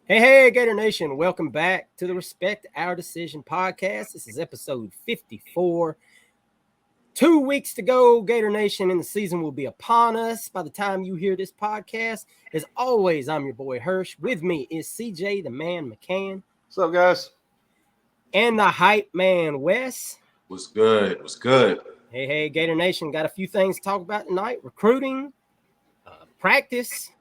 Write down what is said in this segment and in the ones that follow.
Hey, Gator Nation. Welcome back to the Respect Our Decision podcast. This is episode 54. 2 weeks to go, Gator Nation, and the season will be upon us by the time you hear this podcast. As always, I'm your boy Hirsch. With me is CJ, the man McCann. What's up, guys? And the hype man, Wes. What's good? What's good? Hey, Gator Nation. Got a few things to talk about tonight. Recruiting, practice.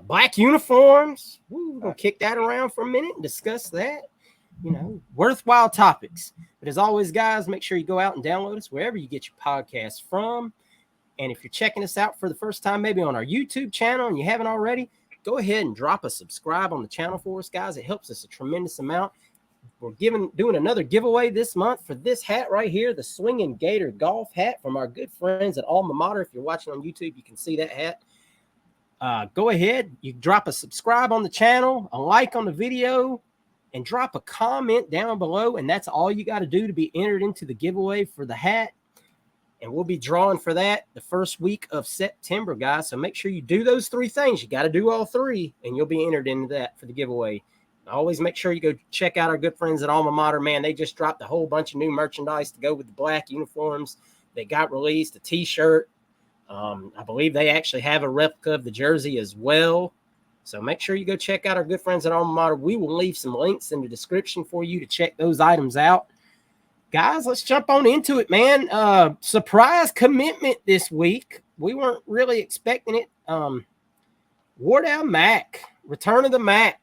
Black uniforms. We're going to kick that around for a minute and discuss that. Worthwhile topics. But as always, guys, make sure you go out and download us wherever you get your podcasts from. And if you're checking us out for the first time, maybe on our YouTube channel and you haven't already, go ahead and drop a subscribe on the channel for us, guys. It helps us a tremendous amount. We're doing another giveaway this month for this hat right here, the Swinging Gator golf hat from our good friends at Alma Mater. If you're watching on YouTube, you can see that hat. Go ahead, you drop a subscribe on the channel, a like on the video, and drop a comment down below, and that's all you got to do to be entered into the giveaway for the hat. And we'll be drawing for that the first week of September, guys. So make sure you do those three things. You got to do all three, and you'll be entered into that for the giveaway. Always make sure you go check out our good friends at Alma Mater. Man, they just dropped a whole bunch of new merchandise to go with the black uniforms. They got released a T-shirt. I believe they actually have a replica of the jersey as well. So make sure you go check out our good friends at Alma Mater. We will leave some links in the description for you to check those items out. Guys, let's jump on into it, man. Surprise commitment this week. We weren't really expecting it. Wardell Mack, return of the Mack.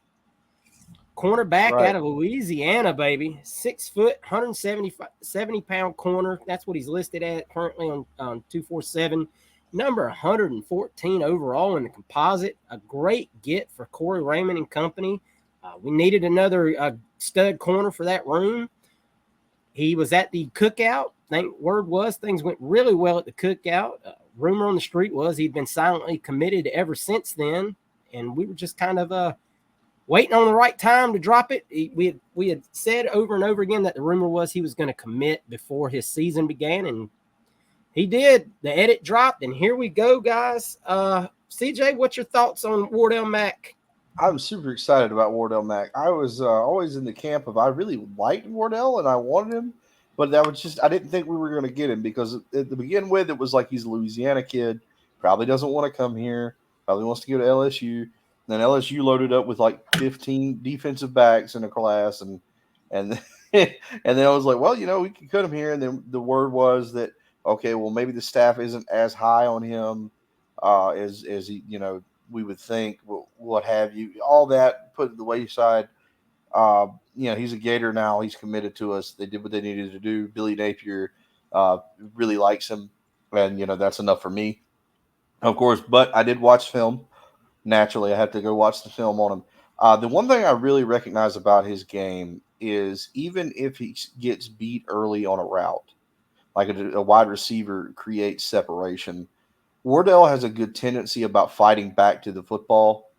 Cornerback out of Louisiana, baby. 6 foot, 170-pound corner. That's what he's listed at currently on 247. Number 114 overall in the composite. A great get for Corey Raymond and company. We needed another stud corner for that room. He was at the cookout. Word was things went really well at the cookout. Rumor on the street was he'd been silently committed ever since then. And we were just kind of waiting on the right time to drop it. We had said over and over again that the rumor was he was going to commit before his season began, and he did. The edit dropped, and here we go, guys. CJ, what's your thoughts on Wardell Mack? I'm super excited about Wardell Mack. I was always in the camp of I really liked Wardell and I wanted him, but that was just I didn't think we were going to get him because to begin with, it was like he's a Louisiana kid, probably doesn't want to come here, probably wants to go to LSU. Then LSU loaded up with like 15 defensive backs in a class, and then I was like, well, we can cut him here. And then the word was that okay, well maybe the staff isn't as high on him as he, we would think. What have you? All that put to the wayside. He's a Gator now. He's committed to us. They did what they needed to do. Billy Napier really likes him, and that's enough for me, of course. But I did watch film. Naturally, I had to go watch the film on him. The one thing I really recognize about his game is even if he gets beat early on a route, like a wide receiver creates separation, Wardell has a good tendency about fighting back to the football,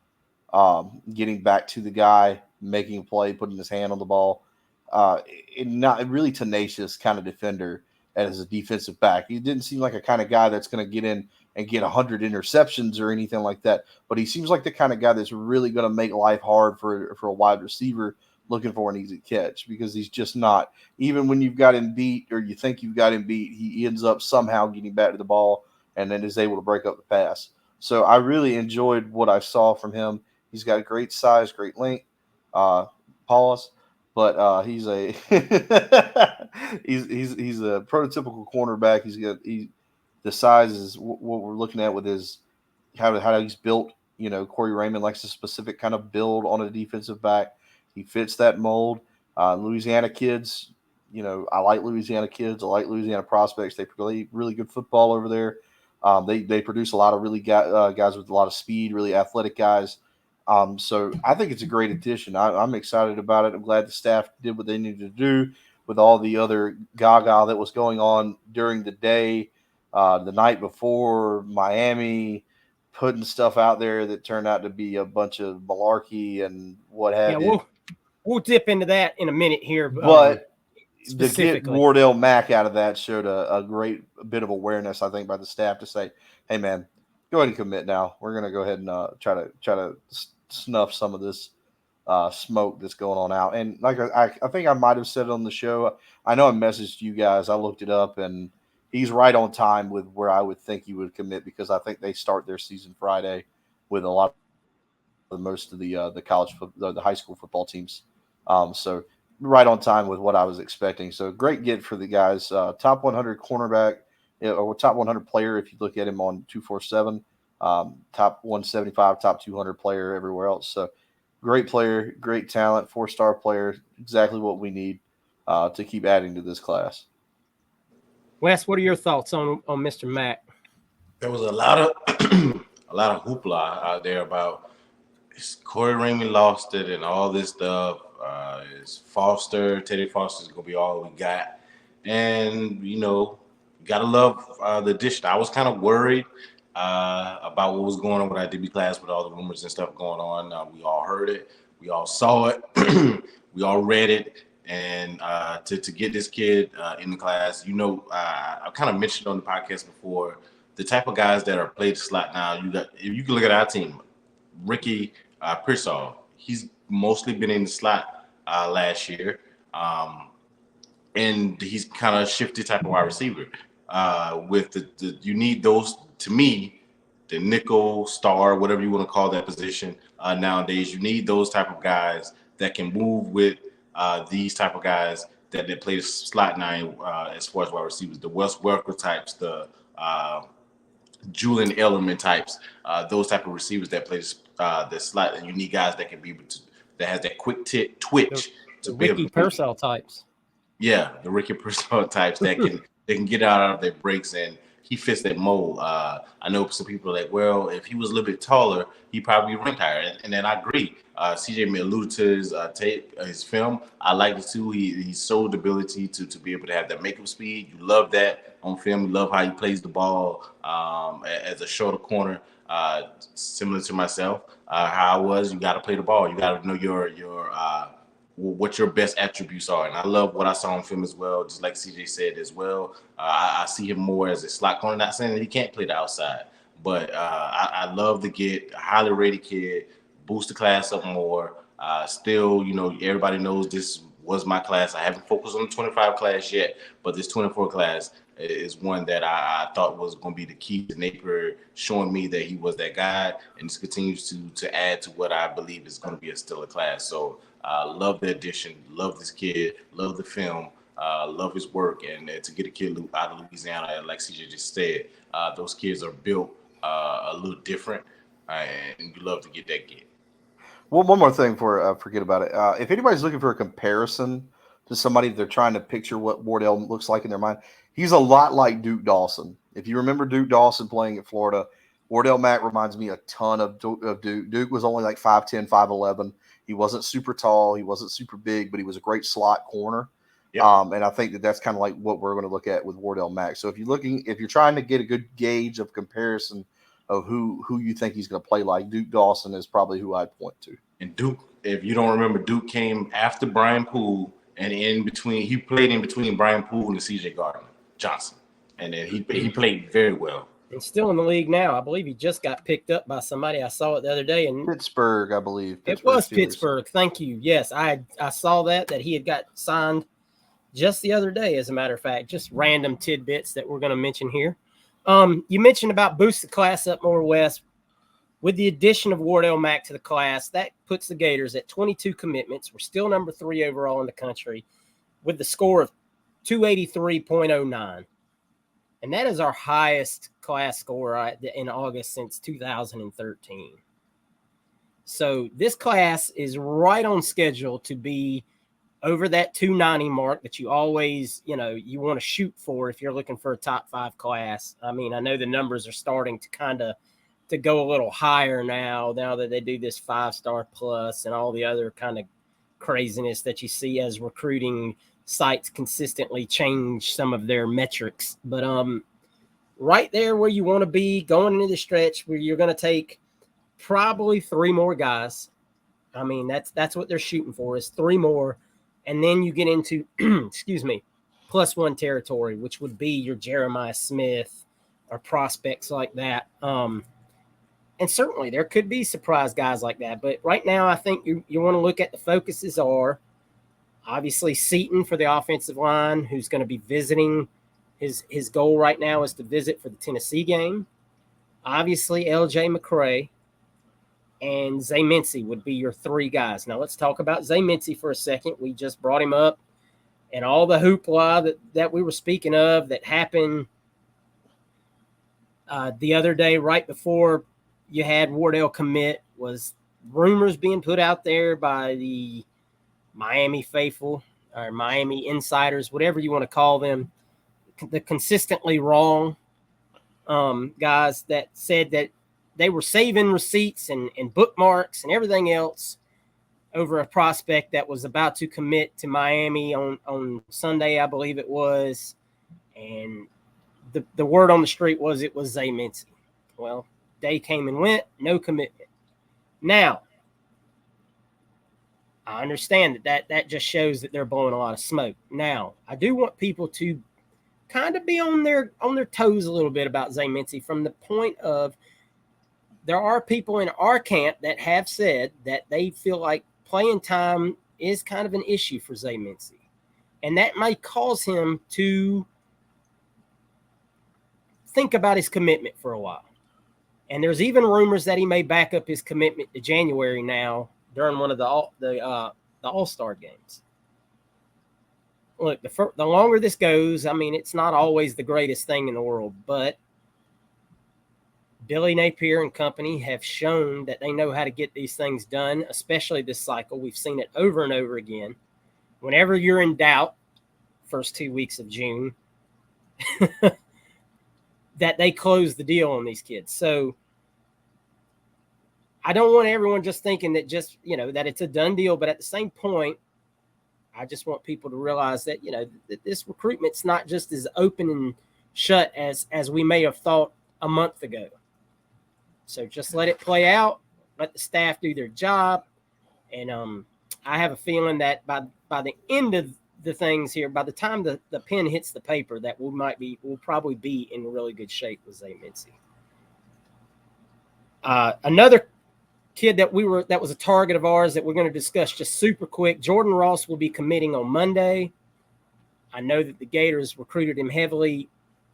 getting back to the guy, making a play, putting his hand on the ball. Not really tenacious kind of defender as a defensive back. He didn't seem like a kind of guy that's going to get in and get 100 interceptions or anything like that. But he seems like the kind of guy that's really going to make life hard for a wide receiver looking for an easy catch, because he's just not. Even when you've got him beat or you think you've got him beat, he ends up somehow getting back to the ball and then is able to break up the pass. So I really enjoyed what I saw from him. He's got great size, great length, pause. But he's a he's a prototypical cornerback. The size is what we're looking at with his how he's built. Corey Raymond likes a specific kind of build on a defensive back. He fits that mold. Louisiana kids, I like Louisiana kids. I like Louisiana prospects. They play really good football over there. They produce a lot of really guys with a lot of speed, really athletic guys. So I think it's a great addition. I'm excited about it. I'm glad the staff did what they needed to do with all the other gaga that was going on during the day, the night before, Miami putting stuff out there that turned out to be a bunch of malarkey and what have you. We'll dip into that in a minute here. But to get Wardell Mack out of that showed a great bit of awareness, I think, by the staff to say, hey, man, go ahead and commit now. We're gonna go ahead and try to snuff some of this smoke that's going on out. And like I think I might have said it on the show. I know I messaged you guys. I looked it up, and he's right on time with where I would think he would commit because I think they start their season Friday with a lot of most of the the high school football teams. So right on time with what I was expecting. So great get for the guys. Top 100 cornerback or top 100 player if you look at him on 247. Top 175, top 200 player everywhere else. So great player, great talent, 4-star player, exactly what we need to keep adding to this class. Wes, what are your thoughts on Mr. Mack? There was a lot of a lot of hoopla out there about Corey Raymond lost it and all this stuff. Is Teddy Foster's gonna be all we got, and you gotta love the addition. I was kind of worried about what was going on with our DB class with all the rumors and stuff going on. We all heard it, we all saw it, we all read it, and to get this kid in the class, I kind of mentioned on the podcast before the type of guys that are played slot now. If you can look at our team, Ricky Pearsall, he's mostly been in the slot last year, and he's kind of shifty type of wide receiver. With you need those, to me, the nickel star, whatever you want to call that position nowadays. You need those type of guys that can move with these type of guys that play the slot 9 as far as wide receivers, the Wes Welker types, the Julian Edelman types, those type of receivers that play the slot, and you need guys that can be able to, that has that quick twitch the Ricky Pearsall types. Yeah, the Ricky Pearsall types that can get out of their breaks, and he fits that mold. I know some people are like, well, if he was a little bit taller, he probably ranked higher, and then I agree. CJ may allude to his tape, his film. I like it too. He showed the ability to be able to have that makeup speed. You love that on film. You love how he plays the ball as a shorter corner, similar to myself. How I was, you got to play the ball. You got to know your what your best attributes are. And I love what I saw on film as well, just like CJ said as well. I see him more as a slot corner, not saying that he can't play the outside, but I love to get a highly rated kid, boost the class up more. Still, everybody knows this was my class. I haven't focused on the 25 class yet, but this 24 class is one that I thought was going to be the key to Napier showing me that he was that guy, and this continues to add to what I believe is going to be a stellar class. So love the addition, love this kid, love the film, love his work, and to get a kid out of Louisiana, like CJ just said, those kids are built a little different, and you love to get that kid. Well, one more thing before I forget about it. If anybody's looking for a comparison to somebody they're trying to picture what Wardell looks like in their mind, he's a lot like Duke Dawson. If you remember Duke Dawson playing at Florida, Wardell Mack reminds me a ton of Duke. Duke was only like 5'10", 5'11". He wasn't super tall. He wasn't super big, but he was a great slot corner. Yep. And I think that's kind of like what we're going to look at with Wardell Mack. So if you're trying to get a good gauge of comparison of who you think he's going to play like, Duke Dawson is probably who I'd point to. And Duke, if you don't remember, Duke came after Brian Poole, and he played in between Brian Poole and CJ Gardner Johnson, and then he played very well. He's still in the league now. I believe he just got picked up by somebody. I saw it the other day in Pittsburgh, I believe. It was Pittsburgh. Thank you. Yes, I saw that he had got signed just the other day, as a matter of fact. Just random tidbits that we're going to mention here. You mentioned about boost the class up more, West. With the addition of Wardell Mack to the class, that puts the Gators at 22 commitments. We're still number 3 overall in the country with the score of 283.09. And that is our highest class score in August since 2013. So this class is right on schedule to be over that 290 mark that you always, you want to shoot for if you're looking for a top 5 class. I mean, I know the numbers are starting to kind of to go a little higher now that they do this 5-star plus and all the other kind of craziness that you see as recruiting sites consistently change some of their metrics. But right there where you want to be going into the stretch where you're going to take probably 3 more guys. I mean, that's what they're shooting for, is 3 more. And then you get into, +1 territory, which would be your Jeremiah Smith or prospects like that. And certainly there could be surprise guys like that. But right now, I think you want to look at the focuses are obviously Seaton for the offensive line, who's going to be visiting. His goal right now is to visit for the Tennessee game. Obviously, L.J. McCray and Zay Mincy would be your three guys. Now, let's talk about Zay Mincy for a second. We just brought him up. And all the hoopla that we were speaking of that happened the other day right before you had Wardell commit was rumors being put out there by the Miami faithful or Miami insiders, whatever you want to call them, the consistently wrong guys that said that they were saving receipts and bookmarks and everything else over a prospect that was about to commit to Miami on Sunday, I believe it was. And the word on the street was it was Zay Mincy. Well, day came and went, no commitment. Now, I understand that just shows that they're blowing a lot of smoke. Now, I do want people to kind of be on their toes a little bit about Zay Mincy from the point of there are people in our camp that have said that they feel like playing time is kind of an issue for Zay Mincy. And that might cause him to think about his commitment for a while. And there's even rumors that he may back up his commitment to January now during one of the All-Star games. Look, the longer this goes, I mean, it's not always the greatest thing in the world, but Billy Napier and company have shown that they know how to get these things done, especially this cycle. We've seen it over and over again. Whenever you're in doubt, first 2 weeks of June, that they close the deal on these kids. So I don't want everyone just thinking that that it's a done deal. But at the same point, I just want people to realize that, that this recruitment's not just as open and shut as we may have thought a month ago. So just let it play out. Let the staff do their job. And I have a feeling that by the end of the things here, by the time the pen hits the paper, that we'll probably be in really good shape with Zay Mincy. Another kid that was a target of ours that we're going to discuss just super quick. Jordan Ross will be committing on Monday. I know that the Gators recruited him heavily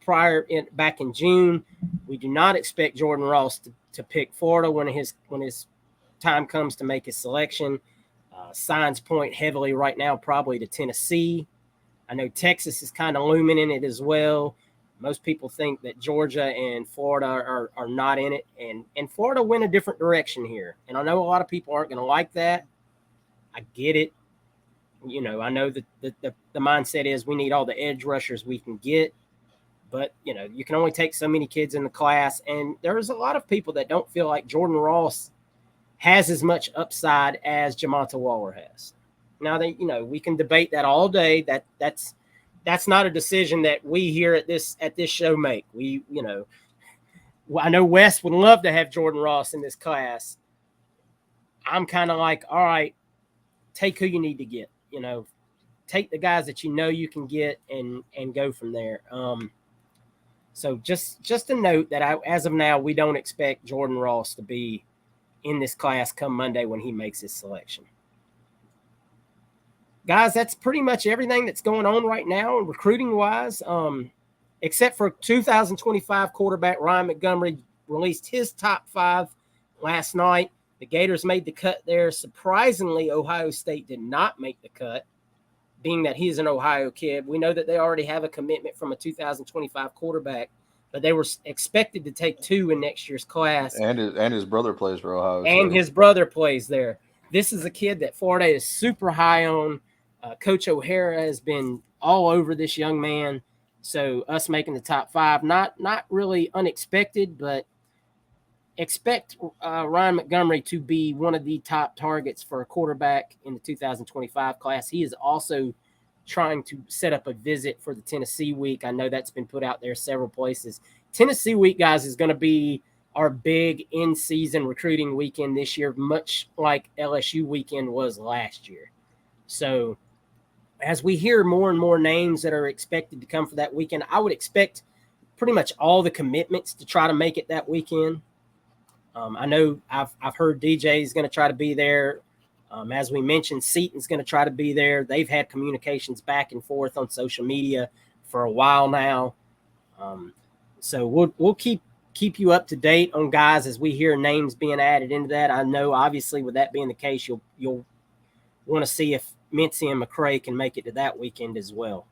back in June. We do not expect Jordan Ross to pick Florida when his time comes to make his selection. Signs point heavily right now probably to Tennessee. I know Texas is kind of looming in it as well. Most people think that Georgia and Florida are not in it, and Florida went a different direction here. And I know a lot of people aren't going to like that. I get it. I know that the mindset is we need all the edge rushers we can get, but you can only take so many kids in the class, and there's a lot of people that don't feel like Jordan Ross has as much upside as Jamonta Waller has. Now we can debate that all day. That's not a decision that we here at this show make. I know Wes would love to have Jordan Ross in this class. I'm kind of like, all right, take who you need to get. Take the guys that you can get and go from there. So just a note that as of now, we don't expect Jordan Ross to be in this class come Monday when he makes his selection. Guys, that's pretty much everything that's going on right now recruiting-wise, except for 2025 quarterback Ryan Montgomery released his top 5 last night. The Gators made the cut there. Surprisingly, Ohio State did not make the cut, being that he's an Ohio kid. We know that they already have a commitment from a 2025 quarterback, but they were expected to take 2 in next year's class. And his brother plays for Ohio State. And his brother plays there. This is a kid that Florida is super high on. Coach O'Hara has been all over this young man. So us making the top 5, not really unexpected, but expect Ryan Montgomery to be one of the top targets for a quarterback in the 2025 class. He is also trying to set up a visit for the Tennessee week. I know that's been put out there several places. Tennessee week, guys, is going to be our big in-season recruiting weekend this year, much like LSU weekend was last year. So as we hear more and more names that are expected to come for that weekend, I would expect pretty much all the commitments to try to make it that weekend. I know I've heard DJ is going to try to be there. As we mentioned, Seaton's going to try to be there. They've had communications back and forth on social media for a while now. So we'll keep you up to date on guys as we hear names being added into that. I know, obviously, with that being the case, you'll want to see if Mincy and McCray can make it to that weekend as well.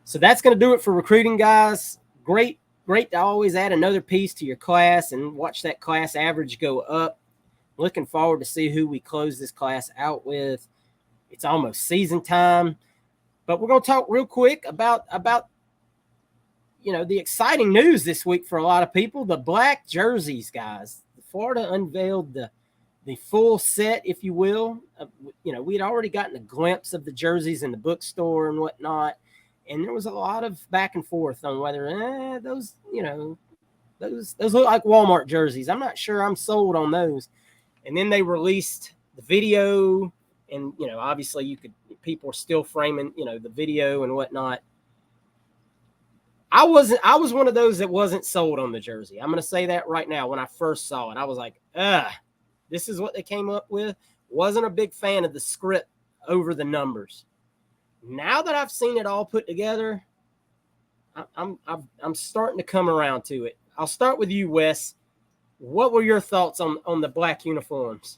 So that's going to do it for recruiting, guys. Great to always add another piece to your class and watch that class average go up. Looking forward to see who we close this class out with. It's almost season time, but we're going to talk real quick about the exciting news this week for a lot of people. The black jerseys, guys. Florida unveiled the full set, if you will. We had already gotten a glimpse of the jerseys in the bookstore and whatnot, and there was a lot of back and forth on whether those look like Walmart jerseys. I'm not sure I'm sold on those. And then they released the video, and obviously people are still framing the video and whatnot. I was one of those that wasn't sold on the jersey. I'm going to say that right now. When I first saw it, I was like, this is what they came up with. Wasn't a big fan of the script over the numbers. Now that I've seen it all put together, I'm starting to come around to it. I'll start with you, Wes. What were your thoughts on the black uniforms?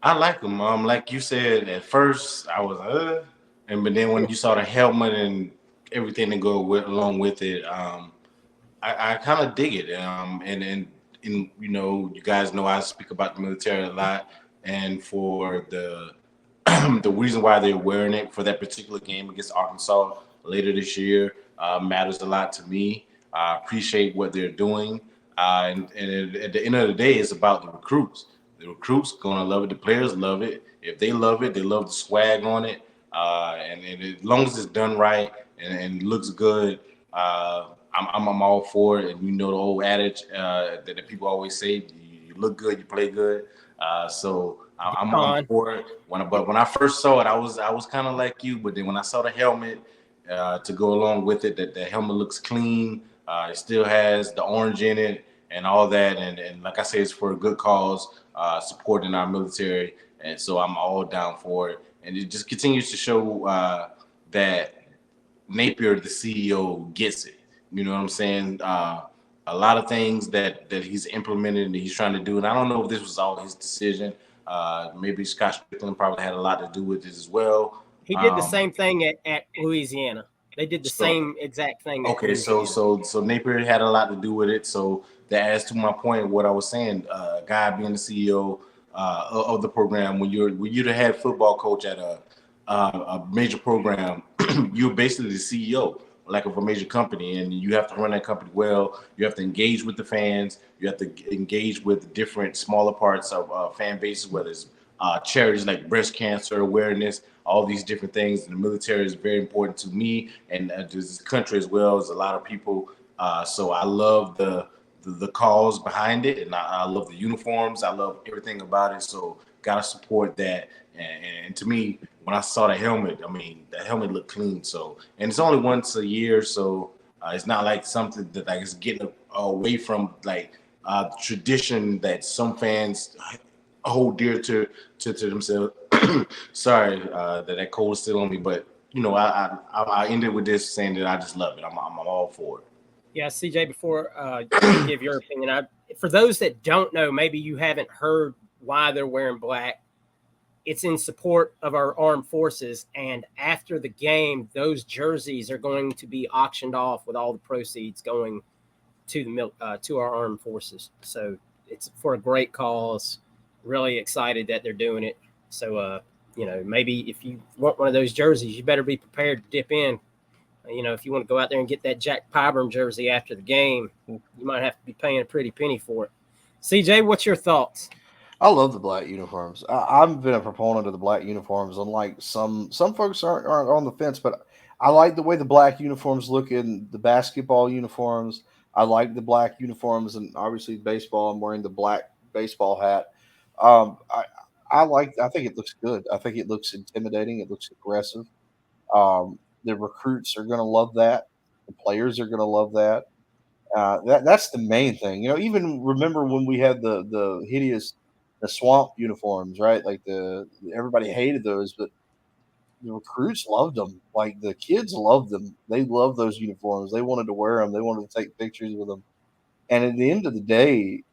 I like them. Like you said, at first I was but then when you saw the helmet and everything that go along with it, I kind of dig it. And you guys know I speak about the military a lot, and for the the reason why they're wearing it for that particular game against Arkansas later this year matters a lot to me. I appreciate what they're doing. And at the end of the day, it's about the recruits. The recruits gonna love it. The players love it. If they love it, they love the swag on it. And as long as it's done right and looks good, I'm all for it. And the old adage that people always say: you look good, you play good. So I'm for it. But when I first saw it, I was kind of like you. But then when I saw the helmet to go along with it, that the helmet looks clean. It still has the orange in it and all that. And like I say, it's for a good cause, supporting our military. And so I'm all down for it. And it just continues to show that Napier, the CEO, gets it. You know what I'm saying? A lot of things that he's implemented and he's trying to do. And I don't know if this was all his decision. Maybe Scott Strickland probably had a lot to do with it as well. He did the same thing at Louisiana. They did the same exact thing. Okay, so Napier had a lot to do with it. So that adds to my point. What I was saying, guy being the CEO of the program, when you're the head football coach at a major program, you're basically the CEO, like of a major company, and you have to run that company well. You have to engage with the fans. You have to engage with the different smaller parts of fan bases, whether it's charities like breast cancer awareness, all these different things. And the military is very important to me and to this country as well as a lot of people. So I love the cause behind it, and I love the uniforms. I love everything about it. So gotta support that. And to me, when I saw the helmet, I mean, the helmet looked clean. So, and it's only once a year, so it's not like something that like is getting away from like tradition that some fans hold dear to themselves. Sorry that cold is still on me, but I ended with this saying that I just love it. I'm all for it. Yeah, CJ, before you give your opinion, for those that don't know, maybe you haven't heard why they're wearing black. It's in support of our armed forces, and after the game, those jerseys are going to be auctioned off with all the proceeds going to to our armed forces. So it's for a great cause. Really excited that they're doing it. So maybe if you want one of those jerseys, you better be prepared to dip in. If you want to go out there and get that Jack Pyburn jersey after the game, you might have to be paying a pretty penny for it. CJ, what's your thoughts? I love the black uniforms. I've been a proponent of the black uniforms. Unlike some folks aren't on the fence, but I like the way the black uniforms look in the basketball uniforms. I like the black uniforms, and obviously baseball. I'm wearing the black baseball hat. I think it looks good. I think it looks intimidating. It looks aggressive. The recruits are going to love that. The players are going to love that. That's the main thing. Even remember when we had the hideous the swamp uniforms, right? Like everybody hated those, but the recruits loved them. Like the kids loved them. They loved those uniforms. They wanted to wear them. They wanted to take pictures with them. And at the end of the day,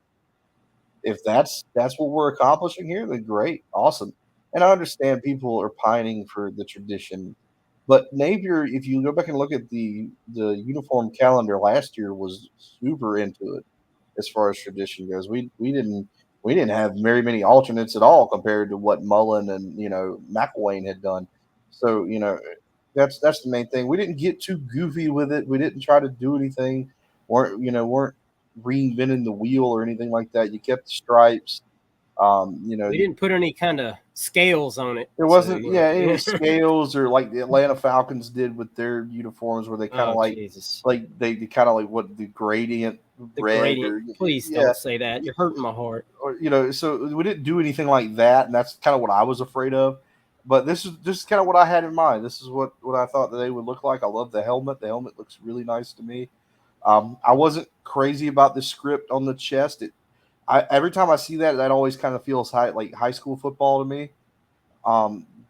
if that's what we're accomplishing here, then great, awesome. And I understand people are pining for the tradition, but Napier, if you go back and look at the uniform calendar last year, was super into it as far as tradition goes. We didn't have very many alternates at all compared to what Mullen and McElwain had done. So that's the main thing. We didn't get too goofy with it. We didn't try to do anything. weren't reinventing the wheel or anything like that. You kept the stripes. We didn't put any kind of scales on it. There wasn't any scales or like the Atlanta Falcons did with their uniforms where they kind of they kind of like what the gradient red gradient. Please don't say that. You're hurting my heart. Or so we didn't do anything like that, and that's kind of what I was afraid of. But this is kind of what I had in mind. This is what I thought that they would look like. I love the helmet. The helmet looks really nice to me. I wasn't crazy about the script on the chest. Every time I see that, that always kind of feels like high school football to me.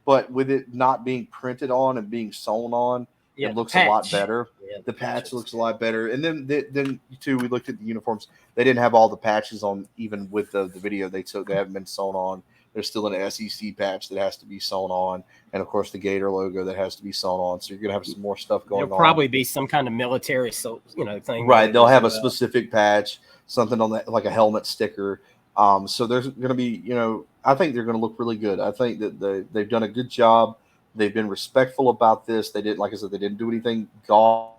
But with it not being printed on and being sewn on, it looks a lot better. Yeah, the patch looks a lot better. And then too, we looked at the uniforms. They didn't have all the patches on, even with the video. They haven't been sewn on. There's still an SEC patch that has to be sewn on, and of course the Gator logo that has to be sewn on. So you're gonna have some more stuff going on. There'll probably be some kind of military thing. Right, they'll have a specific patch, something on that, like a helmet sticker. So there's going to be, I think they're going to look really good. I think that they've done a good job. They've been respectful about this. They didn't, like I said, they didn't do anything gaudy.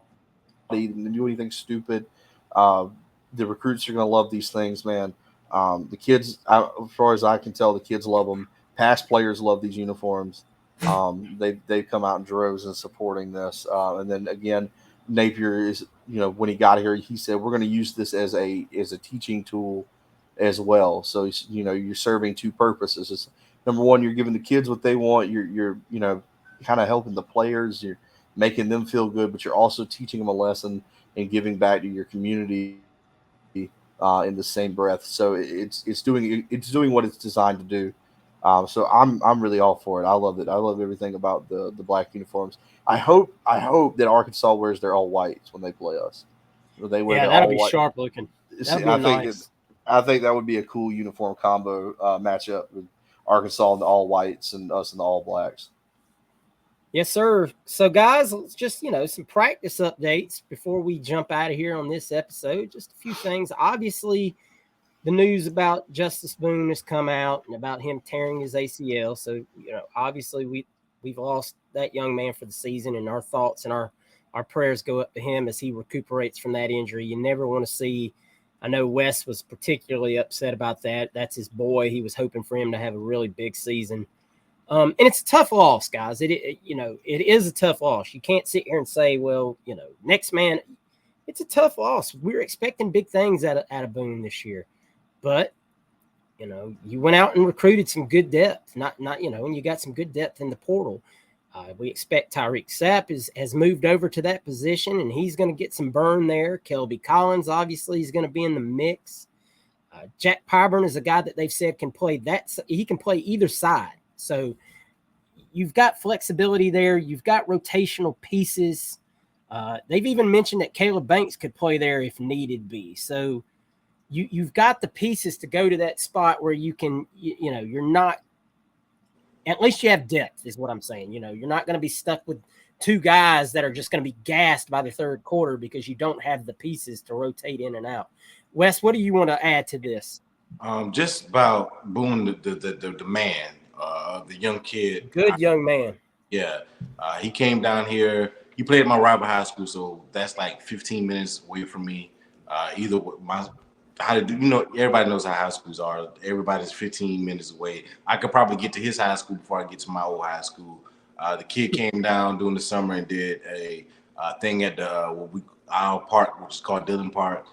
They didn't do anything stupid. The recruits are going to love these things, man. The kids, as far as I can tell, the kids love them. Past players love these uniforms. They've come out in droves in supporting this. And then again, Napier is, when he got here, he said, we're going to use this as a teaching tool as well. So, you're serving two purposes. It's, number one, you're giving the kids what they want. You're kind of helping the players. You're making them feel good, but you're also teaching them a lesson and giving back to your community in the same breath. So it's doing what it's designed to do. So I'm really all for it. I love it. I love everything about the black uniforms. I hope that Arkansas wears their all whites when they play us. They wear that'll be sharp looking. I think that would be a cool uniform combo matchup with Arkansas in the all whites and us in the all blacks. Yes, sir. So, guys, let's just, some practice updates before we jump out of here on this episode. Just a few things. Obviously, the news about Justice Boone has come out and about him tearing his ACL. So, obviously we've lost that young man for the season, and our thoughts and our prayers go up to him as he recuperates from that injury. You never want to see. I know Wes was particularly upset about that. That's his boy. He was hoping for him to have a really big season. And it's a tough loss, guys. It is a tough loss. You can't sit here and say, well, next man. It's a tough loss. We're expecting big things out of Boone this year, but you went out and recruited some good depth. And you got some good depth in the portal. We expect Tyreek Sapp has moved over to that position, and he's going to get some burn there. Kelby Collins, obviously, is going to be in the mix. Jack Pyburn is a guy that they've said can play that. He can play either side. So you've got flexibility there. You've got rotational pieces. They've even mentioned that Caleb Banks could play there if needed be. So you've got the pieces to go to that spot where you can, you're not, at least you have depth is what I'm saying. You're not going to be stuck with two guys that are just going to be gassed by the third quarter because you don't have the pieces to rotate in and out. Wes, what do you want to add to this? Just about Boone, the man, the young kid. Good young man. Yeah. He came down here. He played at my rival high school, so that's like 15 minutes away from me. Everybody knows how high schools are. Everybody's 15 minutes away. I could probably get to his high school before I get to my old high school. The kid came down during the summer and did a thing at our park, which is called Dillon Park,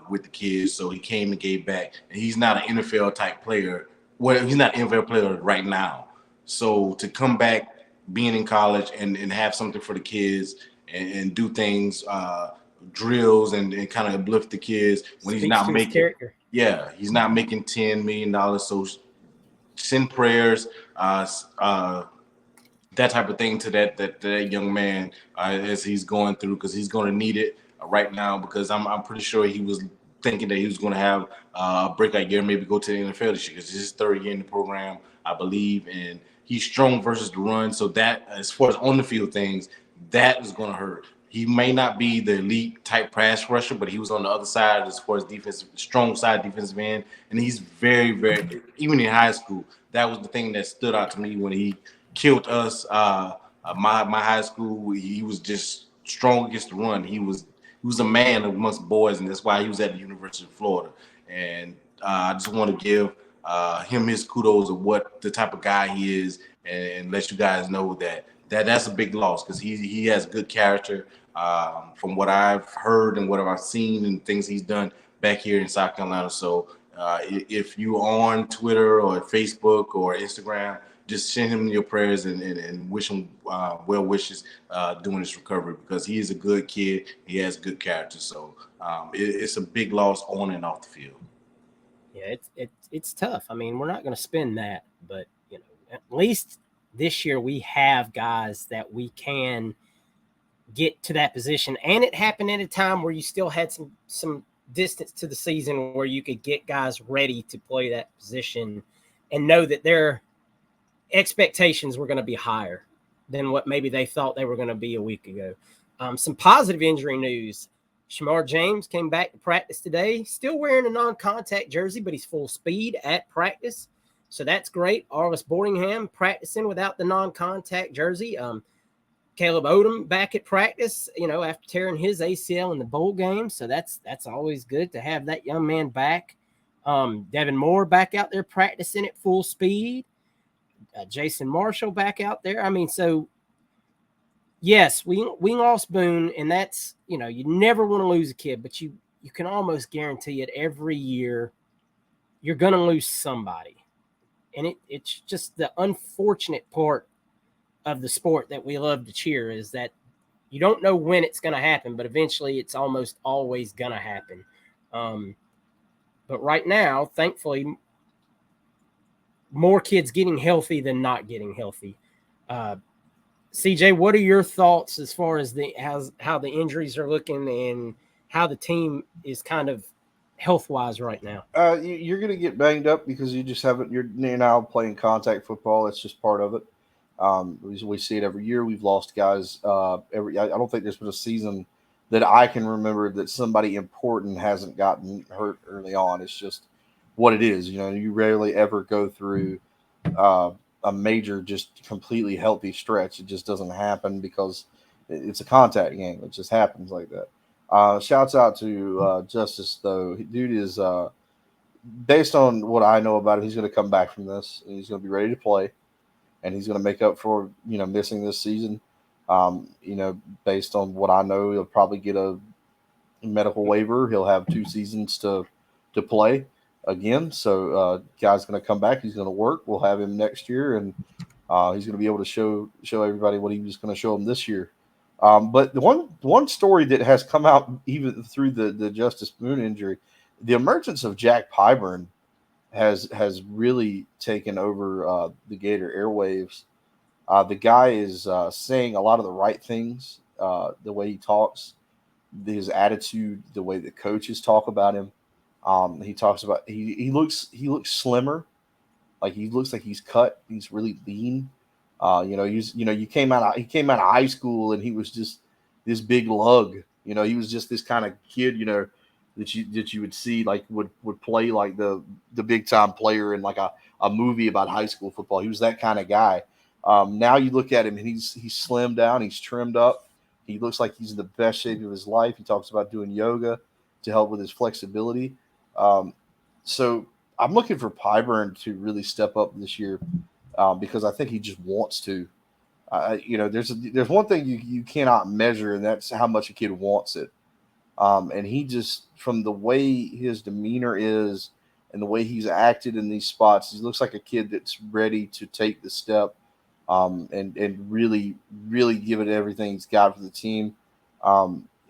with the kids. So he came and gave back. And he's not an NFL type player. Well, he's not an NFL player right now. So to come back, being in college and have something for the kids and do things, drills and kind of uplift the kids when he's not making. Character. Yeah, he's not making $10 million. So send prayers, that type of thing to that young man as he's going through, because he's going to need it right now. Because I'm pretty sure he was thinking that he was going to have a breakout year, maybe go to the NFL this year, because this is his third year in the program, I believe, and he's strong versus the run. So that, as far as on the field things, that is going to hurt. He may not be the elite type pass rusher, but he was on the other side as far as defensive, strong side defensive end, and he's very, very, even in high school, that was the thing that stood out to me when he killed us. My high school, he was just strong against the run. He was a man amongst boys, and that's why he was at the University of Florida. And I just want to give him his kudos of what the type of guy he is, and let you guys know that's a big loss, because he has good character. From what I've heard and what I've seen and things he's done back here in South Carolina. So if you're on Twitter or Facebook or Instagram, just send him your prayers and wish him well wishes during this recovery, because he is a good kid. He has good character. So it's a big loss on and off the field. Yeah, it's tough. I mean, we're not going to spend that, but at least this year we have guys that we can get to that position, and it happened at a time where you still had some distance to the season where you could get guys ready to play that position and know that their expectations were going to be higher than what maybe they thought they were going to be a week ago. Some positive injury news. Shamar James came back to practice today, still wearing a non-contact jersey, but he's full speed at practice. So that's great. Arlis Boardingham practicing without the non-contact jersey. Caleb Odom back at practice, after tearing his ACL in the bowl game. So that's always good to have that young man back. Devin Moore back out there practicing at full speed. Jason Marshall back out there. I mean, so yes, we lost Boone, and that's, you never want to lose a kid, but you can almost guarantee it every year you're going to lose somebody. And it's just the unfortunate part of the sport that we love to cheer, is that you don't know when it's going to happen, but eventually it's almost always going to happen. But right now, thankfully, more kids getting healthy than not getting healthy. CJ, what are your thoughts as far as how the injuries are looking and how the team is kind of health-wise right now? You're going to get banged up because you just haven't. You're now playing contact football. It's just part of it. We see it every year. We've lost guys I don't think there's been a season that I can remember that somebody important hasn't gotten hurt early on. It's just what it is. You rarely ever go through a major, just completely healthy stretch. It just doesn't happen because it's a contact game. It just happens like that. Shouts out to Justice, though. Dude is, based on what I know about him, he's going to come back from this, and he's going to be ready to play. And he's going to make up for, missing this season. Based on what I know, he'll probably get a medical waiver. He'll have 2 seasons to play again. So guy's going to come back. He's going to work. We'll have him next year, and he's going to be able to show everybody what he was going to show them this year. But the one story that has come out even through the Justice Boone injury, the emergence of Jack Pyburn has really taken over the Gator airwaves. The guy is saying a lot of the right things, the way he talks, his attitude, the way the coaches talk about him. He talks about he looks slimmer, like he looks like he's cut. He's really lean. He came out of high school and he was just this big lug. He was just this kind of kid. That you would see would play like the big time player in like a movie about high school football. He was that kind of guy. Now you look at him and he's slimmed down, he's trimmed up. He looks like he's in the best shape of his life. He talks about doing yoga to help with his flexibility. So I'm looking for Pyburn to really step up this year because I think he just wants to. There's one thing you cannot measure, and that's how much a kid wants it. And he just, from the way his demeanor is and the way he's acted in these spots, he looks like a kid that's ready to take the step and really, really give it everything he's got for the team.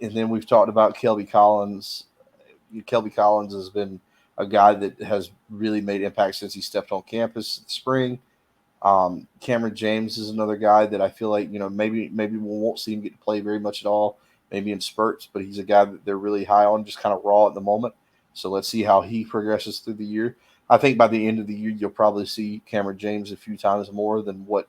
And then we've talked about Kelby Collins. Kelby Collins has been a guy that has really made impact since he stepped on campus in the spring. Cameron James is another guy that I feel like, maybe we won't see him get to play very much at all, maybe in spurts, but he's a guy that they're really high on, just kind of raw at the moment. So let's see how he progresses through the year. I think by the end of the year, you'll probably see Cameron James a few times more than what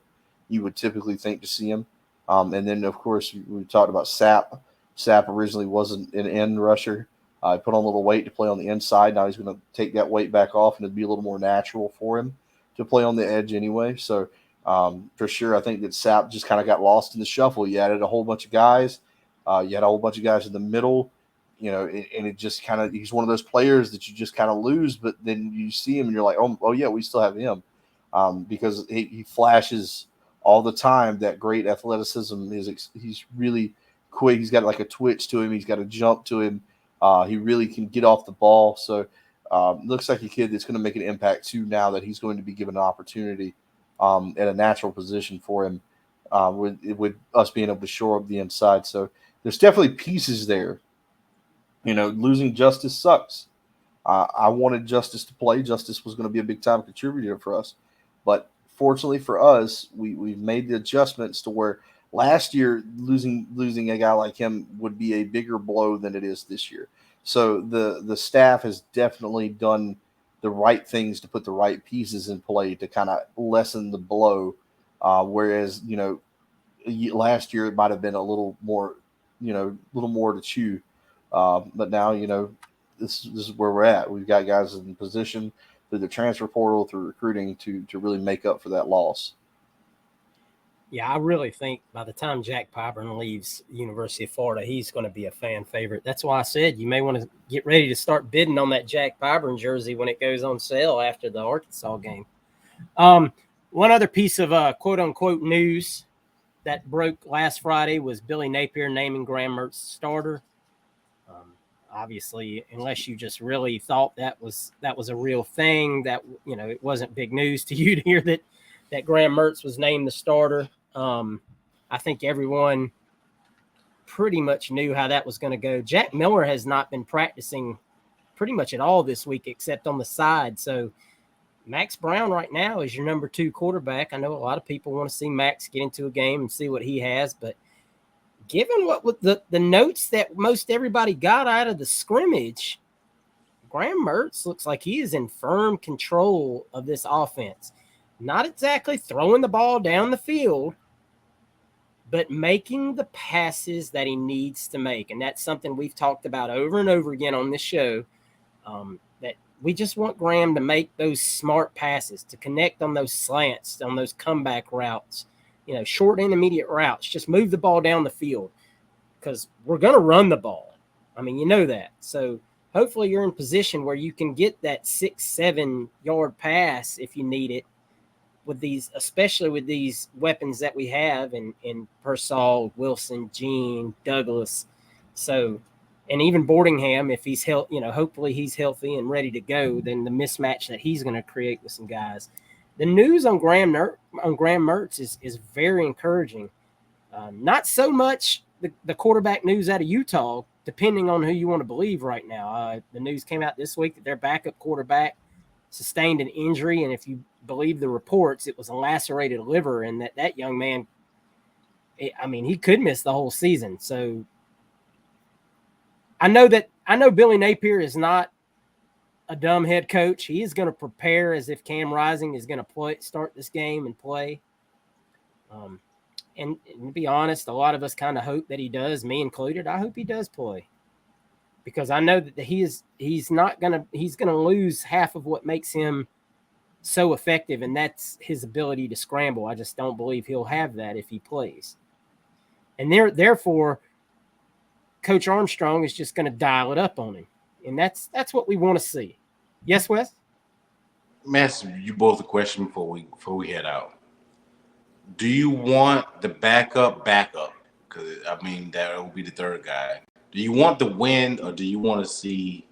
you would typically think to see him. And then, of course, we talked about Sapp. Sapp originally wasn't an end rusher. He put on a little weight to play on the inside. Now he's going to take that weight back off, and it'll be a little more natural for him to play on the edge anyway. So for sure, I think that Sapp just kind of got lost in the shuffle. You added a whole bunch of guys. You had a whole bunch of guys in the middle, and it just kind of – he's one of those players that you just kind of lose, but then you see him and you're like, oh yeah, we still have him because he flashes all the time that great athleticism. He's really quick. He's got like a twitch to him. He's got a jump to him. He really can get off the ball. So looks like a kid that's going to make an impact too now that he's going to be given an opportunity at a natural position for him with us being able to shore up the inside. So there's definitely pieces there. Losing Justice sucks. I wanted Justice to play. Justice was going to be a big-time contributor for us. But fortunately for us, we've made the adjustments to where last year losing a guy like him would be a bigger blow than it is this year. So the staff has definitely done the right things to put the right pieces in play to kind of lessen the blow. Whereas, last year it might have been a little more to chew. But now, this is where we're at. We've got guys in position through the transfer portal, through recruiting to really make up for that loss. Yeah, I really think by the time Jack Pyburn leaves the University of Florida, he's going to be a fan favorite. That's why I said you may want to get ready to start bidding on that Jack Pyburn jersey when it goes on sale after the Arkansas game. One other piece of quote-unquote news that broke last Friday was Billy Napier naming Graham Mertz starter. Obviously, unless you just really thought that was a real thing, that it wasn't big news to you to hear that Graham Mertz was named the starter. I think everyone pretty much knew how that was going to go. Jack Miller has not been practicing pretty much at all this week except on the side. So Max Brown right now is your number 2 quarterback. I know a lot of people want to see Max get into a game and see what he has, but given what the notes that most everybody got out of the scrimmage, Graham Mertz looks like he is in firm control of this offense. Not exactly throwing the ball down the field, but making the passes that he needs to make. And that's something we've talked about over and over again on this show, that we just want Graham to make those smart passes, to connect on those slants, on those comeback routes, short intermediate routes. Just move the ball down the field because we're going to run the ball. I mean, you know that. So hopefully you're in position where you can get that 6-7 yard pass if you need it, especially with these weapons that we have in Pearsall, Wilson, Gene, Douglas. So, and even Boardingham, if he's hopefully he's healthy and ready to go, then the mismatch that he's going to create with some guys. The news on Graham Mertz is very encouraging. Not so much the quarterback news out of Utah, depending on who you want to believe right now. The news came out this week that their backup quarterback sustained an injury, and if you believe the reports, it was a lacerated liver, and that young man, he could miss the whole season. So I know Billy Napier is not a dumb head coach. He is going to prepare as if Cam Rising is going to start this game and play. And to be honest, a lot of us kind of hope that he does, me included. I hope he does play, because I know that he's going to lose half of what makes him so effective, and that's his ability to scramble. I just don't believe he'll have that if he plays. And therefore, Coach Armstrong is just going to dial it up on him. And that's what we want to see. Yes, Wes? Mass, you both a question before we head out. Do you want the backup? Because that will be the third guy. Do you want the win, or do you want to see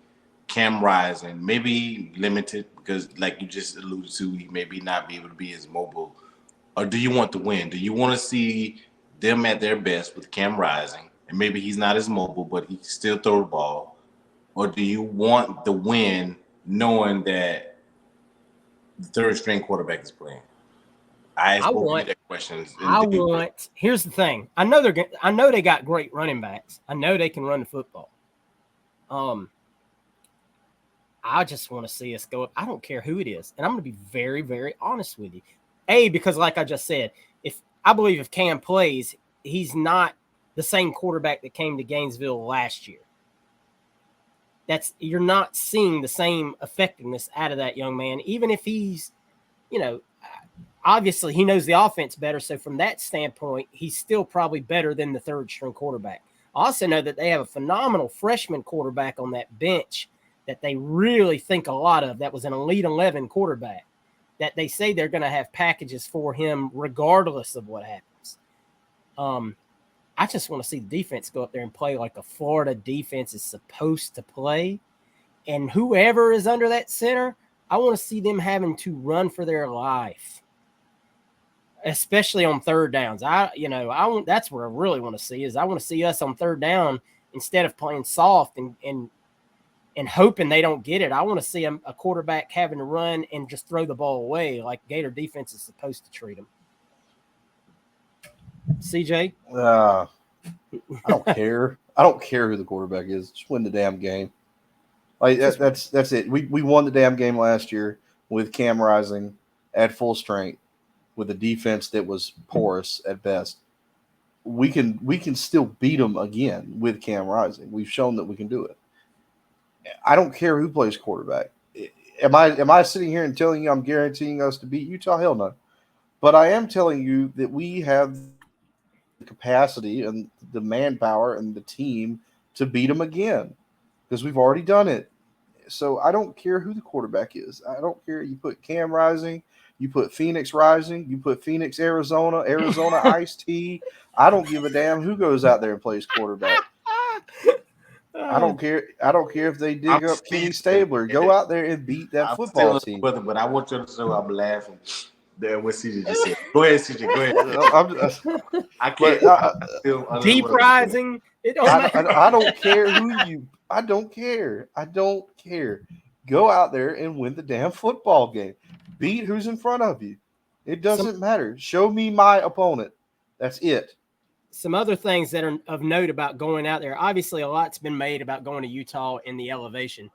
Cam Rising, maybe limited because, like you just alluded to, he maybe not be able to be as mobile? Or do you want the win? Do you want to see them at their best with Cam Rising, and maybe he's not as mobile, but he can still throw the ball? Or do you want the win knowing that the third string quarterback is playing? I asked both of you that questions. Here's the thing. I know they got great running backs. I know they can run the football. I just want to see us go up. I don't care who it is. And I'm going to be very, very honest with you. Because like I just said, if Cam plays, he's not the same quarterback that came to Gainesville last year. You're not seeing the same effectiveness out of that young man, even if he's, obviously he knows the offense better. So from that standpoint, he's still probably better than the third string quarterback. I also know that they have a phenomenal freshman quarterback on that bench that they really think a lot of. That was an Elite 11 quarterback that they say they're going to have packages for him regardless of what happens. I just want to see the defense go up there and play like a Florida defense is supposed to play. And whoever is under that center, I want to see them having to run for their life, especially on third downs. That's what I really want to see. I want to see us on third down instead of playing soft and hoping they don't get it. I want to see a quarterback having to run and just throw the ball away like Gator defense is supposed to treat them. CJ? I don't care. I don't care who the quarterback is. Just win the damn game. Like that's it. We won the damn game last year with Cam Rising at full strength with a defense that was porous at best. We can still beat them again with Cam Rising. We've shown that we can do it. I don't care who plays quarterback. Am I sitting here and telling you I'm guaranteeing us to beat Utah? Hell no. But I am telling you that we have the capacity and the manpower and the team to beat them again because we've already done it. So I don't care who the quarterback is. I don't care. You put Cam Rising, you put Phoenix Rising, you put Phoenix Arizona Ice-T. I don't give a damn who goes out there and plays quarterback. I don't care. I don't care if they dig up Kenny Stabler. Go out there and beat that football team. But I want you to know I'm laughing there what CJ just said. Go ahead, CJ. Go ahead. I can't. Deep Rising. I don't care who you. I don't care. I don't care. Go out there and win the damn football game. Beat who's in front of you. It doesn't matter. Show me my opponent. That's it. Some other things that are of note about going out there. Obviously, a lot's been made about going to Utah in the elevation.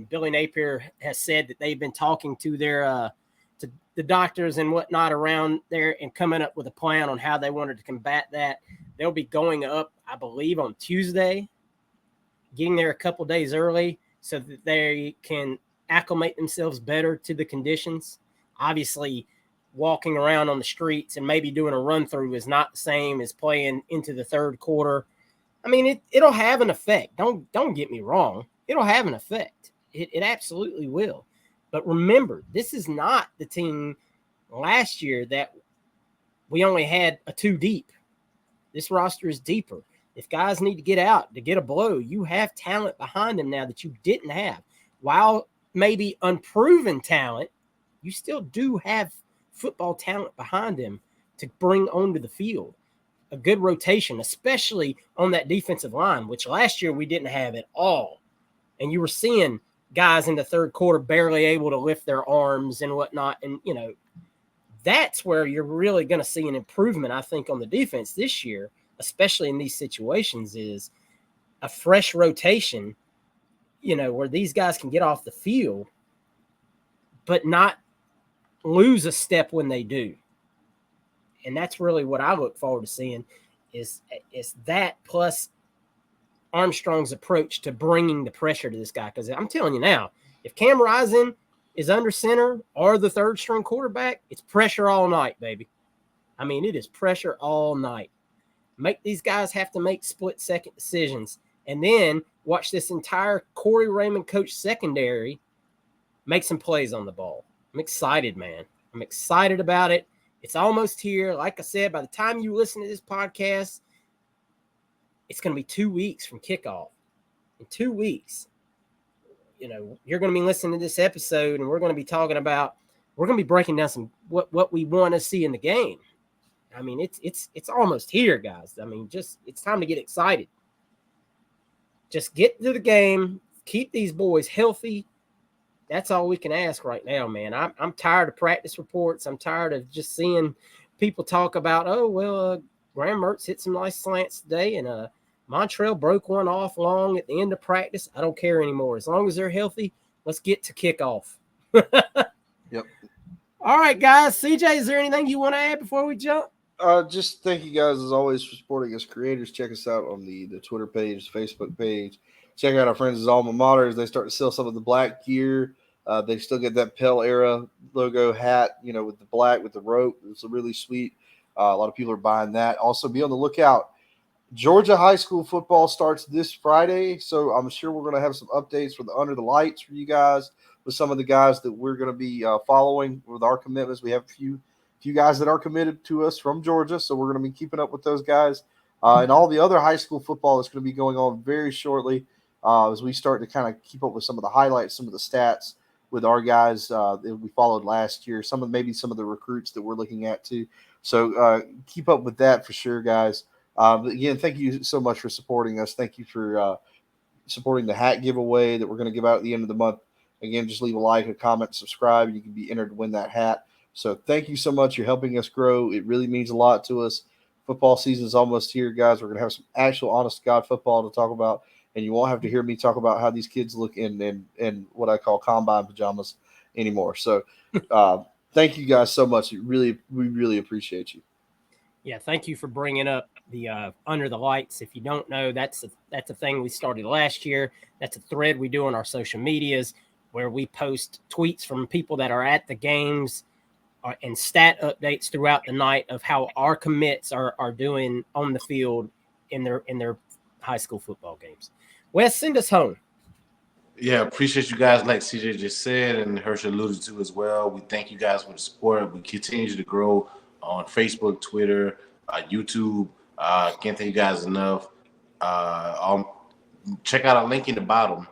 Billy Napier has said that they've been talking to their to the doctors and whatnot around there and coming up with a plan on how they wanted to combat that. They'll be going up, I believe, on Tuesday, getting there a couple days early so that they can acclimate themselves better to the conditions. Obviously, walking around on the streets and maybe doing a run through is not the same as playing into the third quarter. I mean, it'll have an effect. Don't get me wrong. It'll have an effect. It absolutely will. But remember, this is not the team last year that we only had a 2 deep. This roster is deeper. If guys need to get out to get a blow, you have talent behind them now that you didn't have. While maybe unproven talent, you still do have football talent behind him to bring onto the field. A good rotation, especially on that defensive line, which last year we didn't have at all. And you were seeing guys in the third quarter barely able to lift their arms and whatnot. And, that's where you're really going to see an improvement, I think, on the defense this year, especially in these situations, is a fresh rotation, where these guys can get off the field, but not lose a step when they do. And that's really what I look forward to seeing is that plus Armstrong's approach to bringing the pressure to this guy. Because I'm telling you now, if Cam Rising is under center or the third string quarterback, it's pressure all night, baby. I mean, it is pressure all night. Make these guys have to make split-second decisions. And then watch this entire Corey Raymond coach secondary make some plays on the ball. I'm excited, man. I'm excited about it. It's almost here. Like I said, by the time you listen to this podcast, it's going to be 2 weeks from kickoff. In 2 weeks, you're going to be listening to this episode, and we're going to be talking about, we're going to be breaking down some what we want to see in the game. I mean, it's almost here, guys. I mean, it's time to get excited. Just get to the game, keep these boys healthy. That's all we can ask right now, man. I'm tired of practice reports. I'm tired of just seeing people talk about, oh, well, Graham Mertz hit some nice slants today, and Montrell broke one off long at the end of practice. I don't care anymore. As long as they're healthy, let's get to kickoff. Yep. All right, guys. CJ, is there anything you want to add before we jump? Just thank you guys as always for supporting us creators. Check us out on the Twitter page, Facebook page. Check out our friends' alma mater as they start to sell some of the black gear. They still get that Pell era logo hat, with the black with the rope. It's really sweet. A lot of people are buying that. Also, be on the lookout. Georgia high school football starts this Friday, so I'm sure we're going to have some updates for the Under the Lights for you guys with some of the guys that we're going to be following with our commitments. We have a few guys that are committed to us from Georgia, so we're going to be keeping up with those guys. And all the other high school football is going to be going on very shortly as we start to kind of keep up with some of the highlights, some of the stats with our guys that we followed last year, maybe some of the recruits that we're looking at too. So keep up with that for sure, guys. Again, thank you so much for supporting us. Thank you for supporting the hat giveaway that we're going to give out at the end of the month. Again, just leave a like, a comment, subscribe, and you can be entered to win that hat. So thank you so much. You're helping us grow. It really means a lot to us. Football season is almost here, guys. We're going to have some actual honest-to-God football to talk about, and you won't have to hear me talk about how these kids look in what I call combine pajamas anymore. So thank you guys so much. We really appreciate you. Yeah, thank you for bringing up the Under the Lights. If you don't know, that's a thing we started last year. That's a thread we do on our social medias where we post tweets from people that are at the games and stat updates throughout the night of how our commits are doing on the field in their high school football games. Wes, send us home. Yeah, appreciate you guys, like CJ just said and Hersh alluded to as well. We thank you guys for the support. We continue to grow on Facebook, Twitter, YouTube. Can't thank you guys enough. Check out our link in the bottom.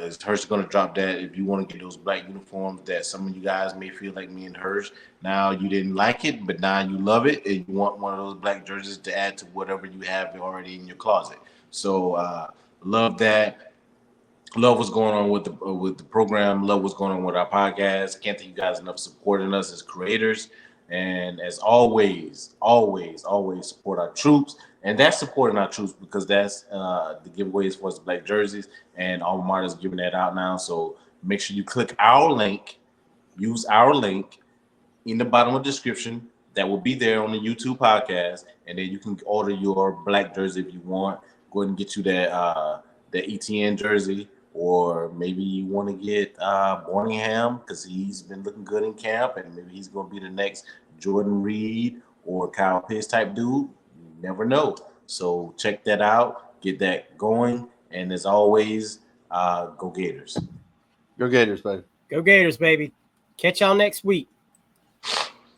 Is Hersh going to drop that if you want to get those black uniforms that some of you guys may feel like me and Hersh. Now you didn't like it, but now you love it and you want one of those black jerseys to add to whatever you have already in your closet. So love that. Love what's going on with the program. Love what's going on with our podcast. Can't thank you guys enough for supporting us as creators. And as always support our troops. And that's supporting our troops because that's the giveaways for us, the black jerseys. And Alma Mater is giving that out now. So make sure you click our link, use our link in the bottom of the description. That will be there on the YouTube podcast. And then you can order your black jersey if you want. Go ahead and get you that ETN jersey. Or maybe you want to get Borningham because he's been looking good in camp, and maybe he's going to be the next Jordan Reed or Kyle Pitts type dude. You never know. So check that out, get that going, and as always, go Gators. Go Gators, baby. Go Gators, baby. Catch y'all next week.